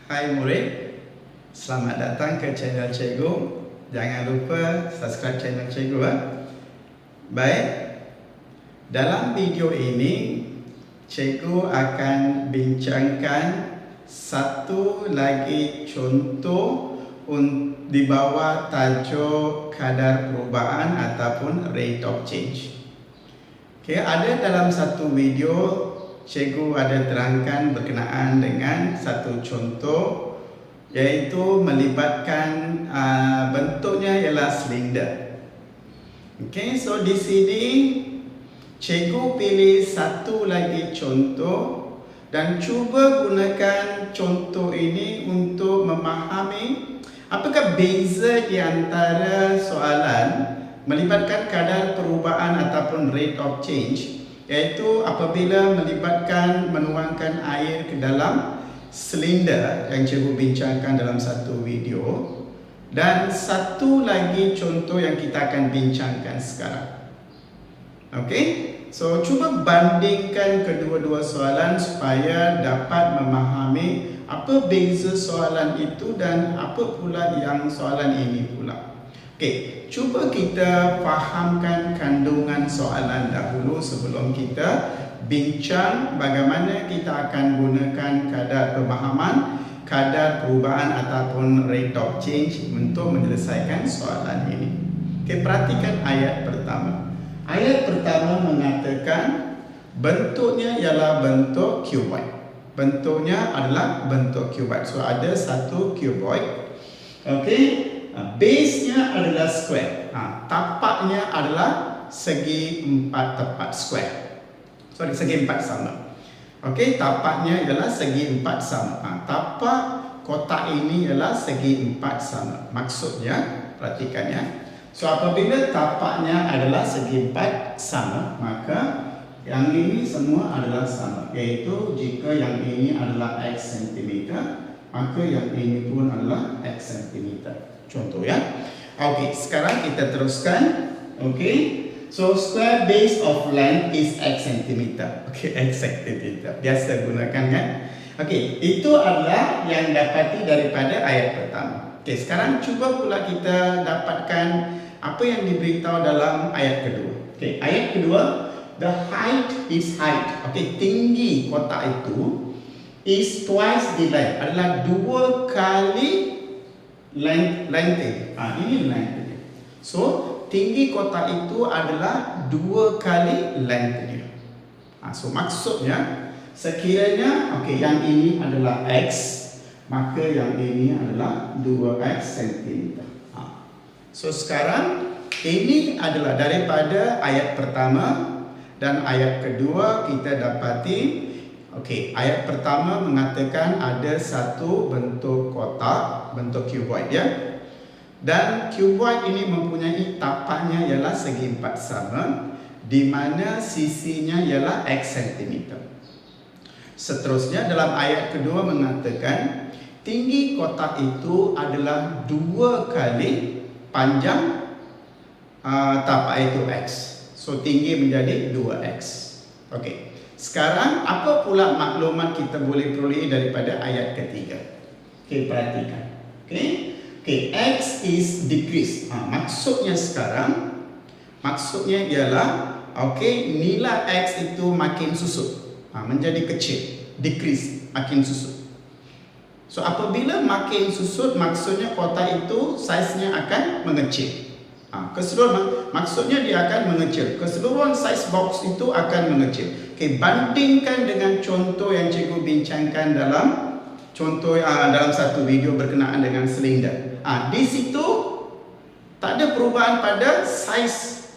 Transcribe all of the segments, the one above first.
Hai murid, selamat datang ke channel Cikgu. Jangan lupa subscribe channel Cikgu. Baik, dalam video ini Cikgu akan bincangkan satu lagi contoh di bawah tajuk kadar perubahan ataupun rate of change. Ada dalam satu video Cikgu ada terangkan berkenaan dengan satu contoh, iaitu melibatkan bentuknya ialah silinder. So di sini Cikgu pilih satu lagi contoh dan cuba gunakan contoh ini untuk memahami apakah beza di antara soalan melibatkan kadar perubahan ataupun rate of change, iaitu apabila melibatkan menuangkan air ke dalam silinder yang Cikgu bincangkan dalam satu video, dan satu lagi contoh yang kita akan bincangkan sekarang. So cuba bandingkan kedua-dua soalan supaya dapat memahami apa beza soalan itu dan apa pula yang soalan ini pula. Cuba kita fahamkan kandungan soalan dahulu sebelum kita bincang bagaimana kita akan gunakan kadar pemahaman, kadar perubahan ataupun rate of change untuk menyelesaikan soalan ini. Perhatikan ayat pertama. Ayat pertama mengatakan bentuknya ialah bentuk cuboid. Bentuknya adalah bentuk cuboid. So ada satu cuboid. Base-nya adalah square. Tapaknya adalah segi 4 tepat square. Segi 4 sama. Tapaknya ialah segi 4 sama. Tapak kotak ini ialah segi 4 sama. Maksudnya, perhatikan ya. So apabila tapaknya adalah segi 4 sama, maka yang ini semua adalah sama. Iaitu jika yang ini adalah X cm, maka yang ini pun adalah X cm. Contoh ya. Sekarang kita teruskan. So square base of length is X cm. X cm. Biasa gunakan kan? Itu adalah yang dapati daripada ayat pertama. Sekarang cuba pula kita dapatkan apa yang diberitahu dalam ayat kedua. Ayat kedua, the height is height. Tinggi kotak itu is twice the length. Adalah 2 kali length. Ini length. So tinggi kotak itu adalah 2 kali length-nya. So maksudnya sekiranya yang ini adalah X, maka yang ini adalah 2X cm. So sekarang ini adalah daripada ayat pertama dan ayat kedua kita dapati. Ayat pertama mengatakan ada satu bentuk kotak, bentuk cuboid ya. Dan cuboid ini mempunyai tapaknya ialah segi 4 sama, di mana sisinya ialah X cm. Seterusnya dalam ayat kedua mengatakan tinggi kotak itu adalah 2 kali panjang tapak itu X. So tinggi menjadi 2X. Sekarang apa pula maklumat kita boleh peroleh daripada ayat ketiga? Perhatikan. X is decrease. Maksudnya sekarang, maksudnya ialah nilai X itu makin susut, menjadi kecil, decrease, makin susut. So apabila makin susut, maksudnya kotak itu saiznya akan mengecil. Keseluruhan maksudnya dia akan mengecil. Keseluruhan saiz box itu akan mengecil. Bandingkan dengan contoh yang Cikgu bincangkan dalam dalam satu video berkenaan dengan silinder. Di situ tak ada perubahan pada saiz.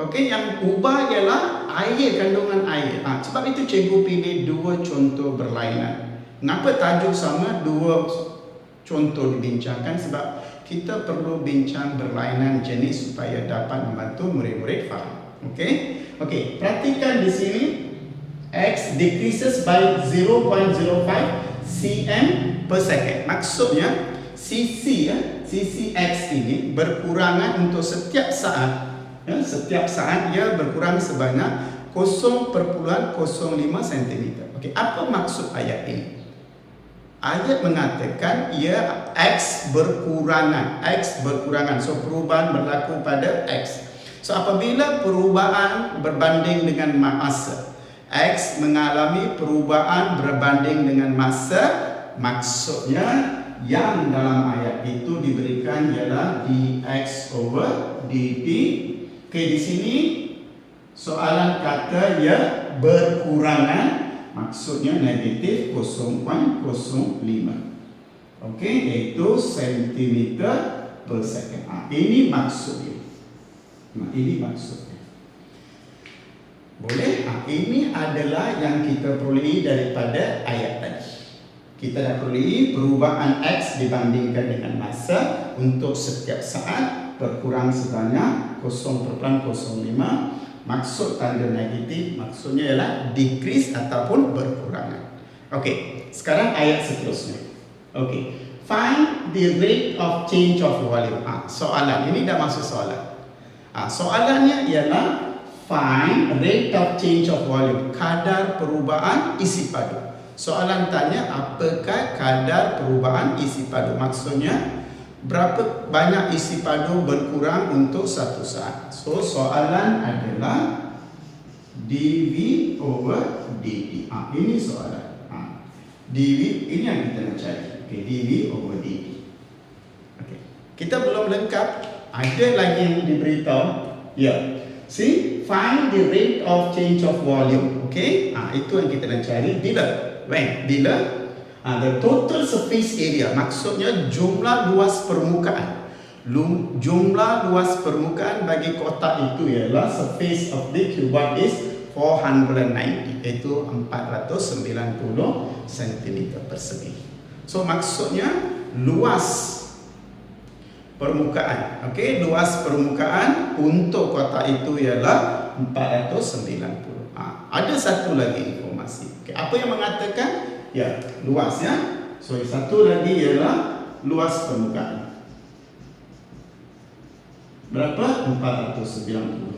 Yang ubah ialah air, kandungan air. Sebab itu Cikgu pilih 2 contoh berlainan. Mengapa tajuk sama, 2 contoh dibincangkan? Sebab kita perlu bincang berlainan jenis supaya dapat membantu murid-murid faham. Perhatikan di sini X decreases by 0.05 cm per second. Maksudnya sisi X ini berkurangan untuk setiap saat. Setiap saat ia berkurang sebanyak 0.05 cm. Apa maksud ayat ini? Ayat mengatakan ia X berkurangan. X berkurangan. So perubahan berlaku pada X. So apabila perubahan berbanding dengan masa, X mengalami perubahan berbanding dengan masa, maksudnya yang dalam ayat itu diberikan ialah dx over dt. Okey, di sini soalan kata ia berkurangan, maksudnya negatif 0.05. Okey, iaitu sentimeter per second. Ini maksudnya. Ini maksudnya. Boleh? Ini adalah yang kita perolehi daripada ayat tadi. Kita dah perolehi perubahan X dibandingkan dengan masa untuk setiap saat berkurang sebanyak 0.05. Maksud tanda negatif maksudnya ialah decrease ataupun berkurangan. Okey, sekarang ayat seterusnya. Okey, find the rate of change of volume. Soalan ini dah masuk soalan. Soalannya ialah find rate of change of volume, kadar perubahan isi padu. Soalan tanya apakah kadar perubahan isi padu? Maksudnya berapa banyak isi padu berkurang untuk satu saat. So soalan adalah dV over dt. Ini soalan. dV ini yang kita nak cari. Okay, dV over dt. Okay. Kita belum lengkap. Ada lagi yang diberitahu. Ya. See, find the rate of change of volume. Okay. Itu yang kita nak cari. Bila? When? Bila? The total surface area, maksudnya jumlah luas permukaan. Jumlah luas permukaan bagi kotak itu ialah surface of the cuboid is 490, iaitu 490 cm persegi. So maksudnya luas permukaan. Okey, luas permukaan untuk kotak itu ialah 490. Ada satu lagi informasi. Okay, apa yang mengatakan? Ya, luas ya. So satu lagi ialah luas permukaan. Berapa? 490.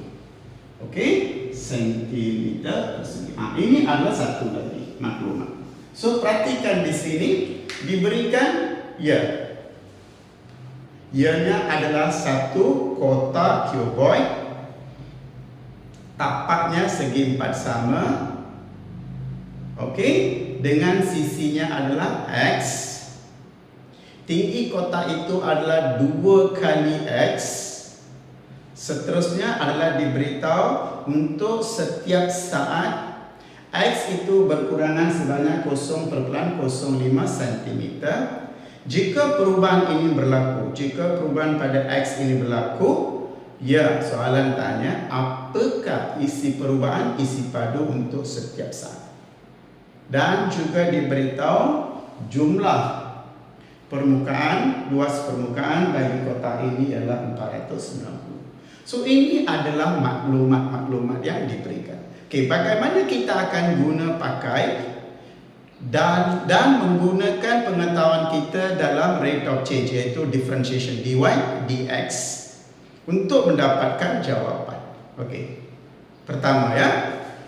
Okey, sentimeter persegi. Ini adalah satu lagi maklumat. So perhatikan di sini diberikan ya. Ianya adalah satu kotak cuboid. Tapaknya segi empat sama. Okey. Dengan sisinya adalah X. Tinggi kotak itu adalah 2 kali X. Seterusnya adalah diberitahu untuk setiap saat X itu berkurangan sebanyak 0.05 cm. Jika perubahan ini berlaku, jika perubahan pada X ini berlaku, ya, soalan tanya apakah isi perubahan isi padu untuk setiap saat. Dan juga diberitahu jumlah permukaan, luas permukaan bagi kotak ini ialah 490. So ini adalah maklumat-maklumat yang diberikan. Okey, bagaimana kita akan guna pakai dan menggunakan pengetahuan kita dalam rate of change, iaitu differentiation dy dx untuk mendapatkan jawapan. Okey. Pertama ya.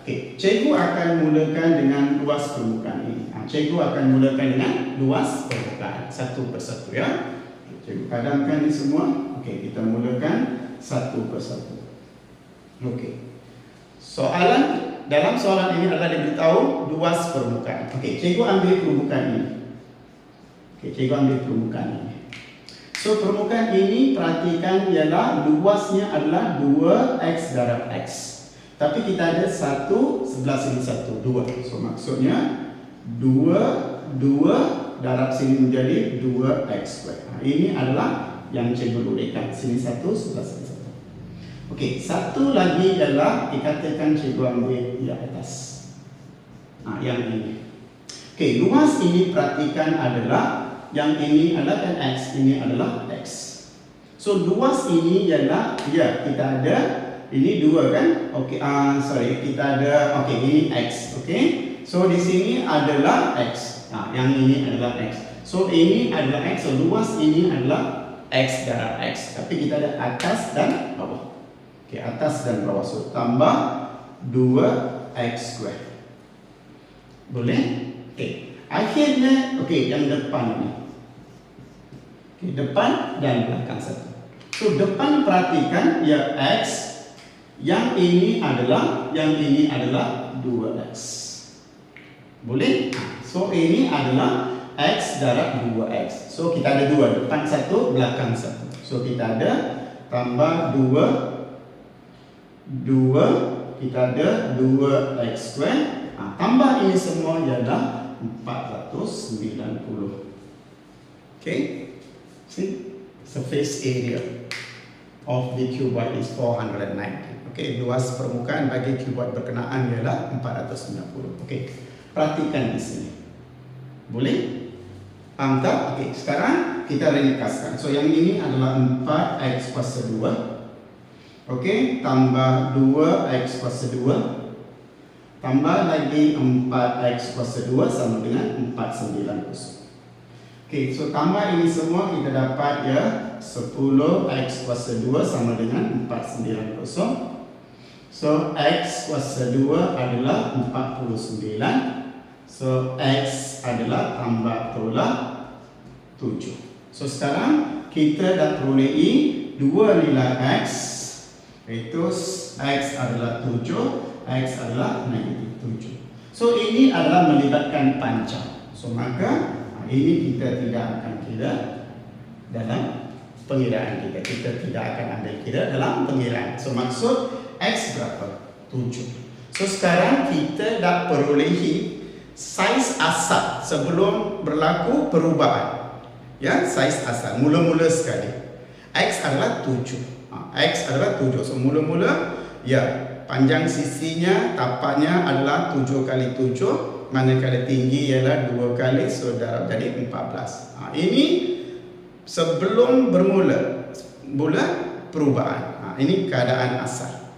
Okay. Cikgu akan mulakan dengan luas permukaan ini. Cikgu akan mulakan dengan luas permukaan satu persatu ya. Cikgu padamkan ini semua. Okey, kita mulakan satu persatu. Okey. Soalan dalam soalan ini adalah diberitahu luas permukaan. Okey, cikgu ambil permukaan ini. Okey, cikgu ambil permukaan ini. So permukaan ini perhatikan ialah luasnya adalah 2x darab x. Tapi kita ada satu sebelah sini satu, 2. So maksudnya 2 darab sini menjadi 2x². Ini adalah yang cikgu uraikan. Sini satu, sebelah sini satu. Okey, satu lagi adalah dikatakan cikgu ambil di atas. Yang ini. Okey, luas ini perhatikan adalah yang ini adalah kan x, ini adalah x. So luas ini ialah ya kita ada ini 2 kan? Okey, kita ada ini x, okey. So di sini adalah x. Yang ini adalah x. So ini adalah x, so luas ini adalah x darab x. Tapi kita ada atas dan bawah. Okey, atas dan bawah. So tambah 2x². Boleh? Okey. Akhirnya, okey, yang depan ni. Okey, depan dan belakang satu. So, depan perhatikan, ya X. Yang ini adalah 2X. Boleh? So, ini adalah X darab 2X. So, kita ada 2. Depan satu, belakang satu. So, kita ada tambah 2. Kita ada 2X square. Tambah ini semua ialah 490. Okay? See? Surface area of the cuboid is 490. Okay? Luas permukaan bagi cuboid berkenaan ialah 490. Okay? Perhatikan di sini. Boleh? Faham tak? Okay, sekarang kita ringkaskan. So, yang ini adalah 4X kuasa 2. Okey, tambah 2X kuasa 2. Tambah lagi 4X kuasa 2 sama dengan 490. Okey, so tambah ini semua kita dapat ya 10X kuasa 2 sama dengan 490. So, X kuasa 2 adalah 49. So, X adalah tambah tolak 7. So, sekarang kita dah perolehi dua nilai X, iaitu X adalah 7, X adalah negatif 7. So, ini adalah melibatkan panjang. So, maka ini kita tidak akan kira dalam pengiraan kita. Kita tidak akan ambil kira dalam pengiraan. So, maksud X berapa? 7. So, sekarang kita dah perolehi saiz asal sebelum berlaku perubahan. Ya, saiz asal mula-mula sekali. X adalah 7. X adalah 7. So, mula-mula ya, panjang sisinya tapaknya adalah 7 kali 7. Manakala tinggi ialah 2 kali, so darab jadi 14. Ini sebelum bermula perubahan. Ini keadaan asal.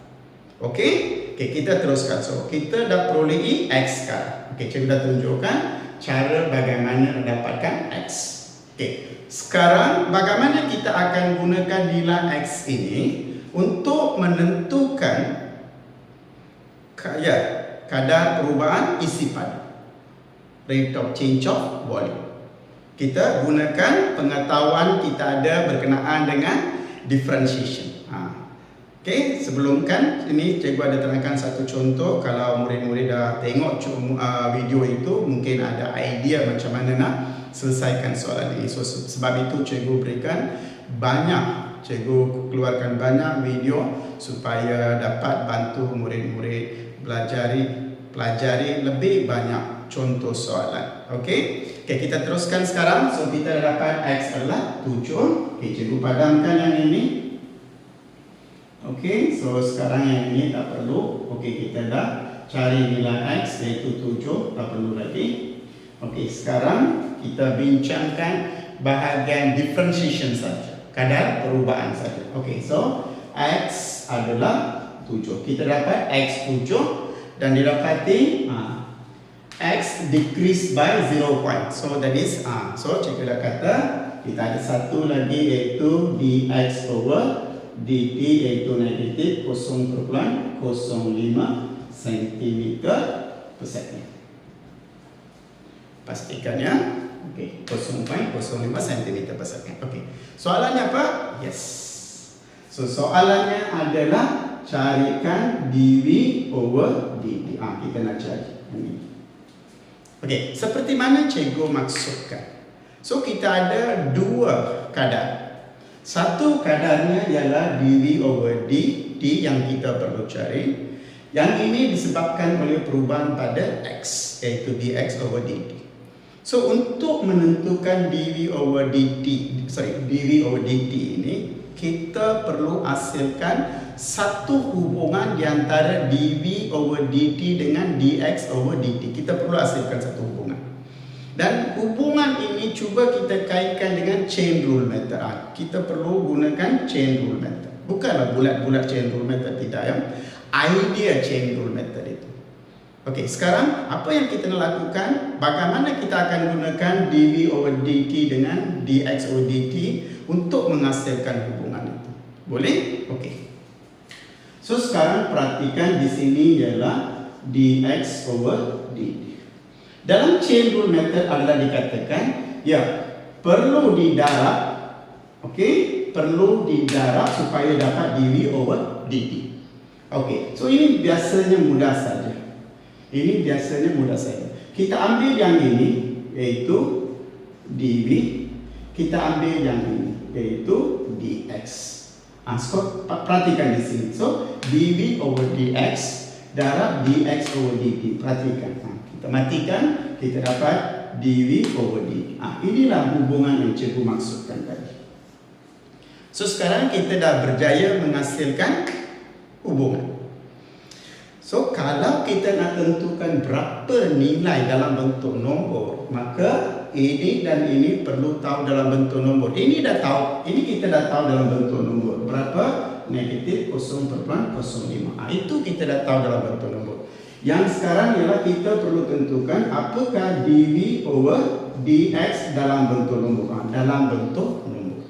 Okey? Okey, kita teruskan. So, kita dah perolehi X sekarang. Okey, cikgu dah tunjukkan cara bagaimana mendapatkan X. Okey, sekarang bagaimana kita akan gunakan nilai X ini untuk menentukan kadar perubahan isi padu, rate of change of volume. Kita gunakan pengetahuan kita ada berkenaan dengan differentiation. Okey, sebelum kan ini cikgu ada terangkan satu contoh. Kalau murid-murid dah tengok video itu, mungkin ada idea macam mana nak selesaikan soalan ini. So, sebab itu cikgu berikan banyak, cikgu keluarkan banyak video supaya dapat bantu murid-murid pelajari lebih banyak contoh soalan. Okey, kita teruskan sekarang. So, kita dapat X adalah 7. Okey, cikgu padamkan yang ini. Okey, so sekarang yang ini tak perlu. Okey, kita dah cari nilai X iaitu 7, tak perlu lagi. Okey, sekarang kita bincangkan bahagian differentiation saja, kadar perubahan saja. Okey, so X adalah 7. Kita dapat X 7 dan didapati X decrease by 0 point. So that is so cikgu dah kata kita ada satu lagi iaitu dx over dt iaitu negatif 0.05 cm per second. Pastikan ya. Okey, 0.05 cm per second. Okey. Soalannya apa? Yes. So, soalannya adalah carikan dv over dt. Kita nak cari ini. Okey, seperti mana cikgu maksudkan. So, kita ada dua kadar. Satu kadarnya ialah dv over dt yang kita perlu cari. Yang ini disebabkan oleh perubahan pada x, iaitu dx over dt. So, untuk menentukan dv over dt ini, kita perlu hasilkan satu hubungan di antara dv over dt dengan dx over dt. Kita perlu hasilkan satu hubungan. Dan hubungan ini cuba kita kaitkan dengan chain rule method. Kita perlu gunakan chain rule method. Bukanlah bulat-bulat chain rule method, tidak ya. Idea chain rule method itu. Okey, sekarang apa yang kita nak lakukan? Bagaimana kita akan gunakan dv over dt dengan dx over dt untuk menghasilkan hubungan itu? Boleh? Okey. So, sekarang perhatikan di sini ialah dx over dt. Dalam chain rule method adalah dikatakan, ya, perlu didarab, okey, perlu didarab supaya dapat dv over dt. Okey, so ini biasanya mudah saja. Ini biasanya mudah saja. Kita ambil yang ini, iaitu dv. Kita ambil yang ini, iaitu dx. So, perhatikan di sini. So, dv over dx darab dx over dt. Perhatikan. Kita matikan, kita dapat dv over dt. Inilah hubungan yang cikgu maksudkan tadi. So, sekarang kita dah berjaya menghasilkan hubungan. So, kalau kita nak tentukan berapa nilai dalam bentuk nombor, maka ini dan ini perlu tahu dalam bentuk nombor. Ini dah tahu, ini kita dah tahu dalam bentuk nombor. Berapa? Negatif 0.05. Itu kita dah tahu dalam bentuk nombor. Yang sekarang ialah kita perlu tentukan apakah dv over dx dalam bentuk nombor. Dalam bentuk nombor.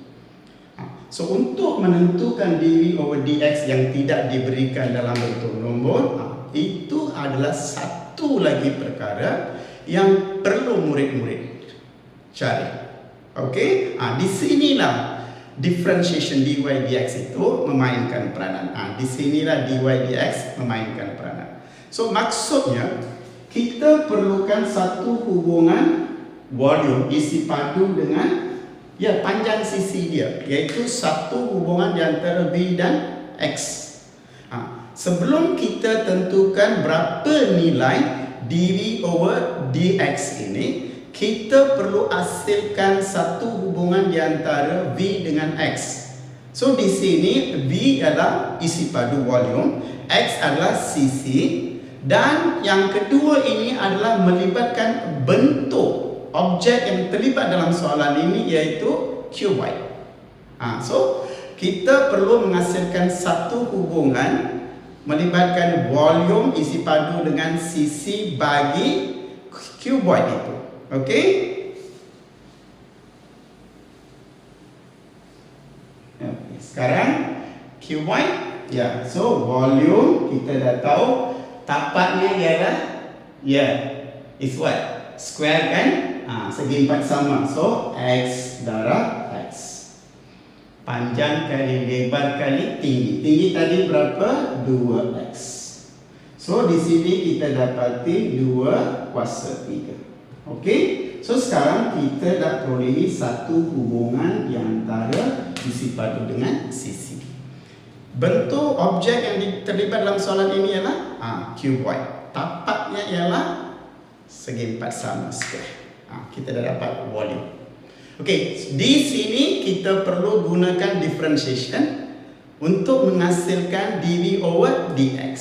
So, untuk menentukan dv over dx yang tidak diberikan dalam bentuk nombor, itu adalah satu lagi perkara yang perlu murid-murid cari. Okey? Di sinilah differentiation dy dx itu memainkan peranan. Di sinilah dy dx memainkan peranan. So, maksudnya kita perlukan satu hubungan volume isi padu dengan panjang sisi dia, iaitu satu hubungan di antara v dan x. Sebelum kita tentukan berapa nilai dv over dx ini, kita perlu hasilkan satu hubungan di antara v dengan x. So, di sini v adalah isi padu volume, x adalah sisi, dan yang kedua ini adalah melibatkan bentuk objek yang terlibat dalam soalan ini, iaitu cuboid. So, kita perlu menghasilkan satu hubungan melibatkan volume isi padu dengan sisi bagi cuboid itu. Okey? Sekarang cuboid, so volume kita dah tahu tapaknya ialah is what? Square kan? Segi empat sama. So, x darab x. Panjang kali lebar kali tinggi. Tinggi tadi berapa? 2x. So, di sini kita dapati 2 kuasa 3. Okey? So, sekarang kita dah perolehi satu hubungan di antara isi padu dengan sisi. Bentuk objek yang terlibat dalam soalan ini ialah cuboid. Tapaknya ialah segi empat sama square. Kita dah dapat volume. Okey, di sini kita perlu gunakan differentiation untuk menghasilkan dv over dx.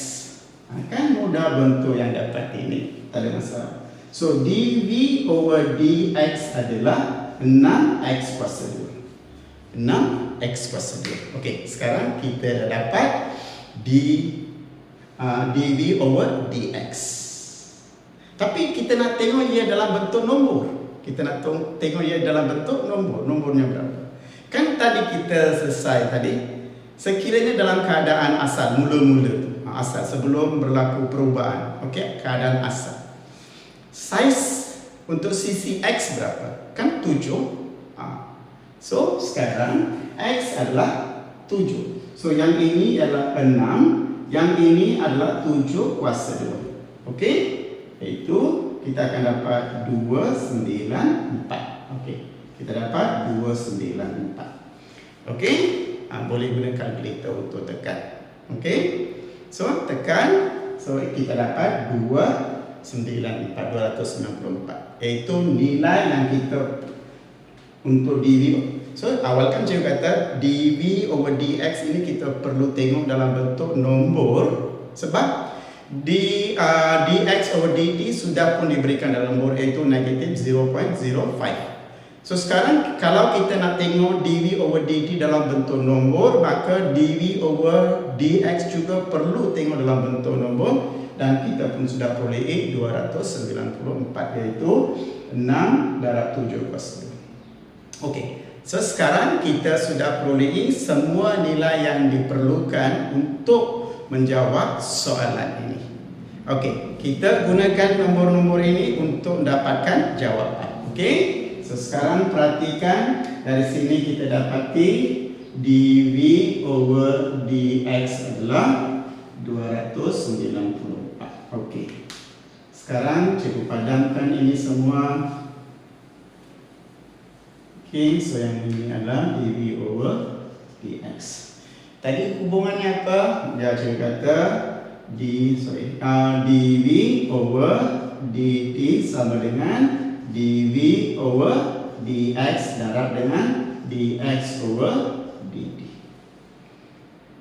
Kan mudah bentuk yang dapat ini, tak ada masalah. So, dv over dx adalah 6x kuasa 2. 6x kuasa 2. Okey, sekarang kita dah dapat dv over dx. Tapi kita nak tengok ia dalam bentuk nombor. Kita nak tengok ia dalam bentuk nombor. Nombornya berapa? Kan tadi kita selesai tadi, sekiranya dalam keadaan asal, mula-mula asal, sebelum berlaku perubahan. Okey, keadaan asal. Saiz untuk sisi x berapa? Kan 7. So, sekarang x adalah 7. So, yang ini adalah 6. Yang ini adalah 7 kuasa 2. Okey? Itu kita akan dapat 294. Okey. Kita dapat 294. Okey? Boleh guna kalkulator untuk tekan. Okey? So, tekan. So, kita dapat 294. Iaitu nilai yang kita untuk dv. So, awal kan saya kata dv over dx ini kita perlu tengok dalam bentuk nombor. Sebab dx over dt sudah pun diberikan dalam nombor, iaitu negatif 0.05. So, sekarang kalau kita nak tengok dv over dt dalam bentuk nombor, maka dv over dx juga perlu tengok dalam bentuk nombor, dan kita pun sudah peroleh 294, iaitu 6 darab 7 kuasa 2. Okey. So, sekarang kita sudah peroleh semua nilai yang diperlukan untuk menjawab soalan ini. Okey, kita gunakan nombor-nombor ini untuk mendapatkan jawapan. Okey, so sekarang perhatikan dari sini kita dapati dv over dx adalah 294. Okey, sekarang cikgu padamkan ini semua. Okey, so yang ini adalah dv over dx. Tadi hubungannya apa? Dia cikgu kata dv over dt sama dengan dv over dx darab dengan dx over dt.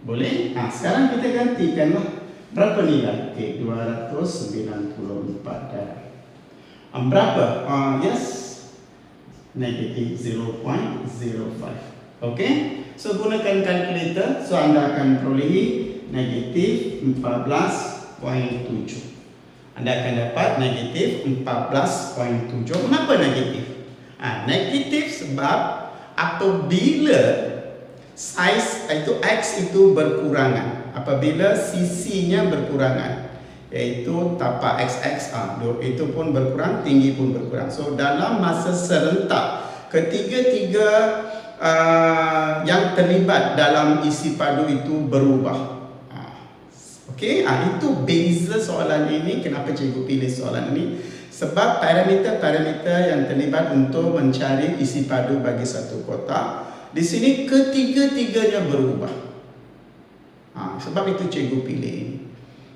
Boleh? Nah, sekarang kita gantikanlah. Berapa nilai? Okey, 294 darab. Berapa? Yes, negatif 0.05. Okey, so gunakan kalkulator. So anda akan perolehi negatif 14.7. Anda akan dapat negatif 14.7. Kenapa negatif? Negatif sebab apabila saiz itu x itu berkurangan, apabila sisinya berkurangan, iaitu tapak xx itu pun berkurang, tinggi pun berkurang. So dalam masa serentak ketiga-tiga yang terlibat dalam isi padu itu berubah. Okey, itu beza soalan ini. Kenapa cikgu pilih soalan ini? Sebab parameter-parameter yang terlibat untuk mencari isi padu bagi satu kotak, di sini ketiga-tiganya berubah. Sebab itu cikgu pilih ini.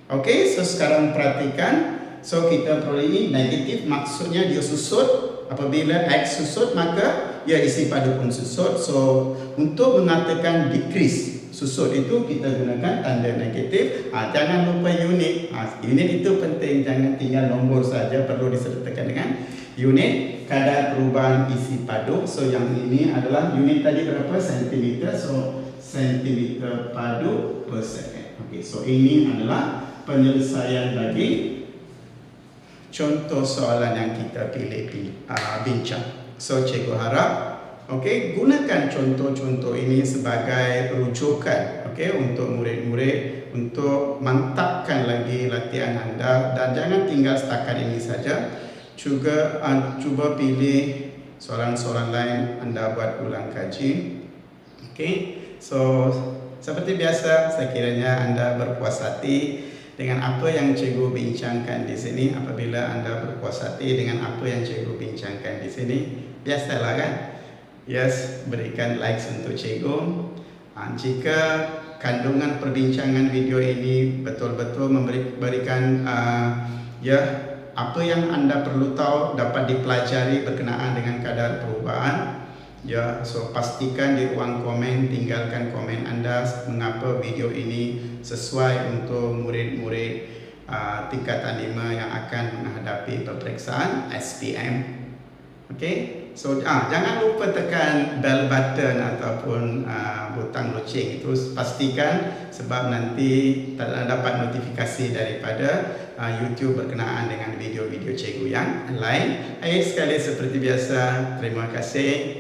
Okey, so sekarang perhatikan. So kita perolehi negatif, maksudnya dia susut. Apabila x susut, maka ya isi padu pun susut. So untuk mengatakan decrease susut itu kita gunakan tanda negatif. Jangan lupa unit. Unit itu penting, jangan tinggal nombor saja, perlu disertakan dengan unit kadar perubahan isi padu. So yang ini adalah unit tadi berapa? Sentimeter. So sentimeter padu per second. Okey, so ini adalah penyelesaian bagi contoh soalan yang kita bincang. So cikgu harap gunakan contoh-contoh ini sebagai rujukan untuk murid-murid untuk mantapkan lagi latihan anda, dan jangan tinggal setakat ini saja. Juga cuba pilih soalan-soalan lain, anda buat ulang kaji. So seperti biasa, sekiranya anda berpuas hati dengan apa yang cikgu bincangkan di sini. Apabila anda berpuas hati dengan apa yang cikgu bincangkan di sini, biasalah kan? Yes, berikan like untuk cikgu. Jika kandungan perbincangan video ini betul-betul memberikan apa yang anda perlu tahu dapat dipelajari berkenaan dengan kadar perubahan, so pastikan di ruang komen tinggalkan komen anda mengapa video ini sesuai untuk murid-murid tingkatan 5 yang akan menghadapi peperiksaan SPM. So jangan lupa tekan bell button ataupun butang loceng itu, pastikan, sebab nanti dapat notifikasi daripada YouTube berkenaan dengan video-video cikgu yang lain. Sekali seperti biasa, terima kasih.